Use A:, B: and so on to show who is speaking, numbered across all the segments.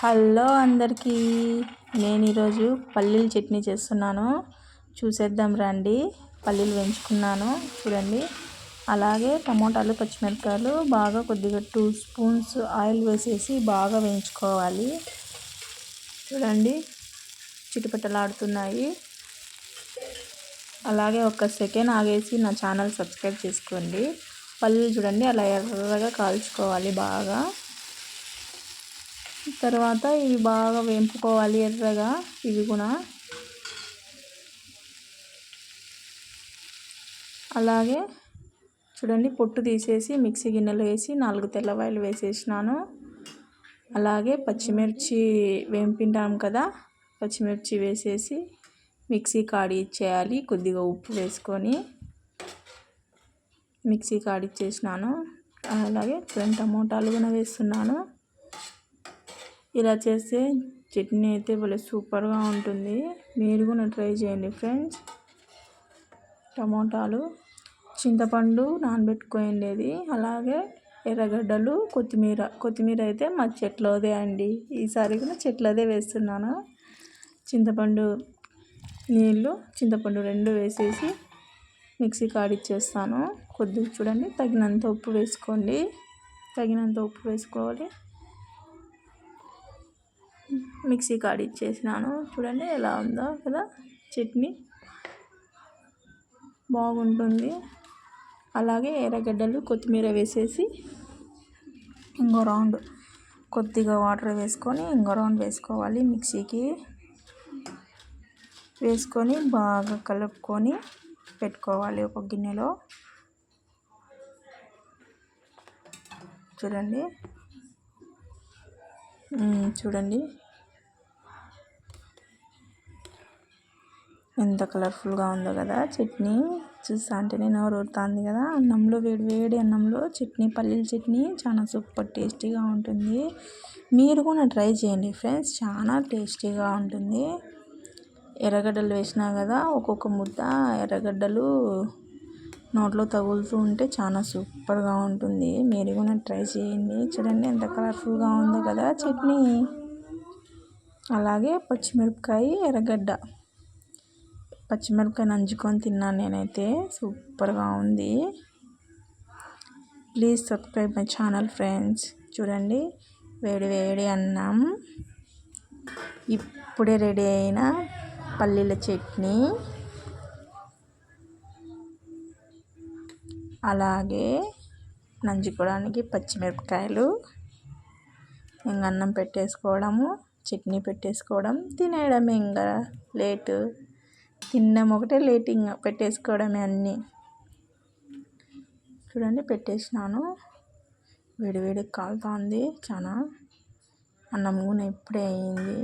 A: Hello అందరికీ, నేను ఈరోజు పల్లీల చట్నీ చేస్తున్నాను. చూసేద్దాం రండి. పల్లీలు వేయించుకున్నాను చూడండి. అలాగే టమోటాలు, పచ్చిమిరపకాయలు బాగా కొద్దిగా 2 స్పూన్స్ ఆయిల్ వేసేసి బాగా వేయించుకోవాలి. చూడండి చిటపటలాడుతున్నాయి. అలాగే ఒక సెకండ్ ఆగేసి నా ఛానల్ సబ్స్క్రైబ్ చేసుకోండి. పల్లీలు చూడండి అలా ఎర్రగా కాల్చుకోవాలి బాగా. తర్వాత ఇవి బాగా వేంపుకోవాలి ఎర్రగా. ఇవి కూడా అలాగే చూడండి పొట్టు తీసేసి మిక్సీ గిన్నెలో వేసి 4 తెల్లవాయలు వేసేసినాను. అలాగే పచ్చిమిర్చి వేంపింటాం కదా, పచ్చిమిర్చి వేసేసి మిక్సీ కాడిచ్చేయాలి. కొద్దిగా ఉప్పు వేసుకొని మిక్సీ కాడిచ్చేసినాను. అలాగే 2 టమోటాలు కూడా వేస్తున్నాను. ఇలా చేస్తే చట్నీ అయితే భలే సూపర్గా ఉంటుంది. మీరు కూడా ట్రై చేయండి ఫ్రెండ్స్. టమోటాలు, చింతపండు నానబెట్టుకోండి, అలాగే ఎర్రగడ్డలు, కొత్తిమీర అయితే మా చెట్లోదే అండి. ఈసారి కూడా చెట్లోదే వేస్తున్నాను. చింతపండు నీళ్ళు, చింతపండు 2 వేసేసి మిక్సీ కాడిచ్చేస్తాను. కొద్దిగా చూడండి తగినంత ఉప్పు వేసుకోండి. తగినంత ఉప్పు వేసుకోవాలి. మిక్సీ కాడిచ్చేసినాను. చూడండి ఎలా ఉందో కదా చట్నీ, బాగుంటుంది. అలాగే ఎర్రగడ్డలు, కొత్తిమీర వేసేసి ఇంకో రౌండ్ కొద్దిగా వాటర్ వేసుకొని ఇంకో రౌండ్ వేసుకోవాలి. మిక్సీకి వేసుకొని బాగా కలుపుకొని పెట్టుకోవాలి ఒక గిన్నెలో. చూడండి ఎంత కలర్ఫుల్గా ఉందో కదా చట్నీ. చూస్తా అంటేనే నోరు ఊరుతుంది కదా. అన్నంలో వేడి అన్నంలో చట్నీ, పల్లీల చట్నీ చాలా సూపర్ టేస్టీగా ఉంటుంది. మీరు కూడా ట్రై చేయండి ఫ్రెండ్స్, చాలా టేస్టీగా ఉంటుంది. ఎర్రగడ్డలు వేసినా కదా, ఒక్కొక్క ముద్ద ఎర్రగడ్డలు నోట్లో తగులుతూ ఉంటే చాలా సూపర్గా ఉంటుంది. మీరు కూడా ట్రై చేయండి. చూడండి ఎంత కలర్ఫుల్గా ఉందో కదా చట్నీ. అలాగే పచ్చిమిరపకాయ, ఎర్రగడ్డ, పచ్చిమిరపకాయ నంచుకొని తిన్నాను నేనైతే. సూపర్గా ఉంది. Please subscribe my channel friends. చూడండి వేడి అన్నం, ఇప్పుడే రెడీ అయిన పల్లీల చట్నీ, అలాగే నంచుకోవడానికి పచ్చిమిరపకాయలు, ఇంకా అన్నం పెట్టేసుకోవడము, చట్నీ పెట్టేసుకోవడం, తినేయడమే. ఇంకా లేటు, తినడం ఒకటే లేట్, ఇంకా పెట్టేసుకోవడమే అన్నీ. చూడండి పెట్టేసినాను. వేడి కాలుతుంది చాలా. అన్నం కూడా ఇప్పుడే అయింది.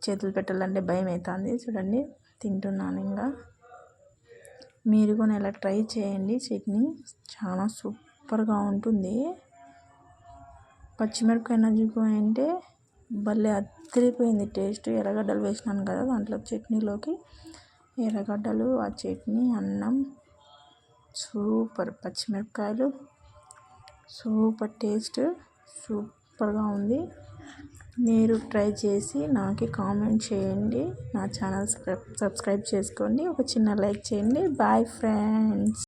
A: చేతులు పెట్టాలంటే భయం అవుతుంది. చూడండి తింటున్నాను. ఇంకా మీరు కూడా ఇలా ట్రై చేయండి. చట్నీ చాలా సూపర్గా ఉంటుంది. పచ్చిమిరపకాయ నంచుకుంటే భలే అదిరిపోయింది టేస్ట్. ఎర్రగడ్డలు వేసినాను కదా దాంట్లో, చట్నీలోకి ఎర్రగడ్డలు, ఆ చట్నీ, అన్నం సూపర్. పచ్చిమిరపకాయలు సూపర్ టేస్ట్, సూపర్గా ఉంది. మీరు ట్రై చేసి నాకు కామెంట్ చేయండి. నా ఛానల్ సబ్స్క్రైబ్ చేసుకోండి. ఒక చిన్న లైక్ చేయండి. Bye friends.